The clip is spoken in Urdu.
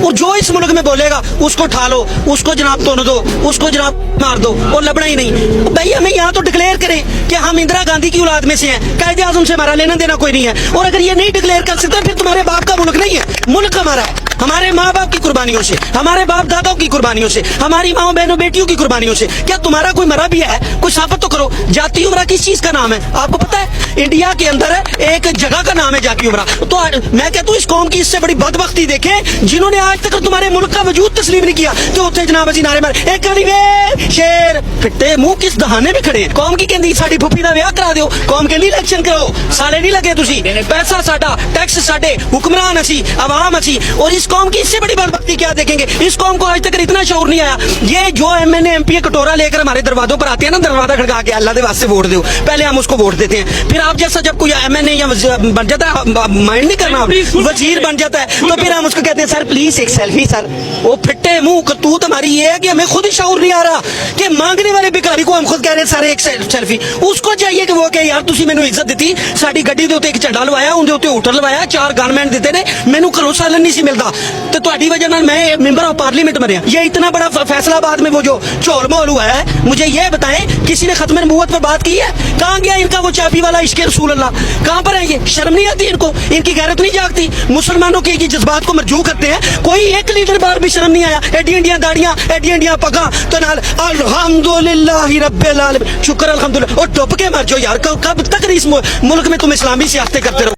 اور جو اس ملک میں بولے گا اس کو ٹھا لو, اس کو جناب توڑ دو, اس کو جناب مار دو, اور لبنا ہی نہیں. بھائی ہمیں یہاں تو ڈکلیئر کریں کہ ہم اندرا گاندھی کی اولاد میں سے ہیں, قائد اعظم سے ہمارا لینا دینا کوئی نہیں ہے. اور اگر یہ نہیں ڈکلیئر کر سکتے پھر تمہارے باپ کا ملک نہیں ہے, ملک ہمارا ہے, ہمارے ماں باپ کی قربانیوں سے, ہمارے باپ داداؤں کی قربانیوں سے, ہماری ماں بہنوں بیٹیوں کی قربانیوں سے. کیا تمہارا کوئی مرا بھی ہے؟ کوئی ثابت تو کرو. جاتی عمرہ کس چیز کا نام ہے آپ کو پتا ہے؟ انڈیا کے اندر ایک جگہ کا نام ہے جاتی عمرہ. تو میں کہتا ہوں اس قوم کی اس سے بڑی بدبختی دیکھیں جنہوں نے آج تک تمہارے ملک کا وجود تسلیم نہیں کیا. تو اتنے جناب اسی نعرے مارے ایک شیر پھٹے منہ کس دہانے میں کھڑے. قوم کی کہندی ساڈی پھپھی دا ویاہ کرا دیو, قوم کے لیے الیکشن کرو, سالے نہیں لگے تسی, پیسہ ساڈا, ٹیکس ساڈے, حکمران اسی, عوام اسی. اور اس قوم کی اس سے بڑی بدبختی کیا دیکھیں گے؟ اس قوم کو آج تک اتنا شعور نہیں آیا. یہ جو M N A M P کٹورا لے کر ہمارے دروازوں پر آتے ہیں نا, دروازہ کھڑکا کے اللہ دے واسطے ووٹ دو, پہلے ہم اس کو ووٹ دیتے ہیں. پھر آپ جیسا جب کوئی ایم این اے یا بن جاتا ہے, مائنڈ نہیں کرنا, وزیر بن جاتا ہے, تو پھر ہم اس کو کہتے ہیں سر پلیز ایک سیلفی. سر وہ پھٹے منہ کرتوت ہماری یہ ہے کہ ہمیں خود ہی شعور نہیں آ رہا کہ مانگنے والے بھکاری کو ہم خود کہہ رہے ہیں سر ایک سیلفی. اس کو چاہیے کہ وہ کہ یار تسی مینوں عزت دیتی, ساڈی گڈی دے اوتے ایک جھنڈا لوایا, اون دے اوتے ہوٹر لوایا, 4 گنمین دیتے نے, مینوں گھروں سالن نہیں سی ملتا, تو تہاڈی وجہ نال میں ممبر آف پارلیمنٹ بنیا. یہ اتنا بڑا فیصلہ آباد میں وہ جو چول مول ہوا ہے, مجھے یہ بتائیں کسی نے ختم نبوت پر بات کی ہے؟ کہاں گیا ان کا وہ چابی والا عشق رسول اللہ؟ کہاں پر ہے یہ؟ شرم نہیں آتی ان کو؟ ان کی غیرت نہیں جاگتی؟ مسلمانوں کے یہ جذبات کو مرجوع کرتے ہیں, کوئی ایک لیڈر بار بھی شرم نہیں آیا؟ ایڈی انڈیا داڑیاں, ایڈی انڈیا پگاں, تو نال الحمدللہ رب العالمین, شکر الحمدللہ, اور ڈب کے مر جاؤ یار. کب تک اس ملک میں تم اسلامی سیاستیں کرتے رہو؟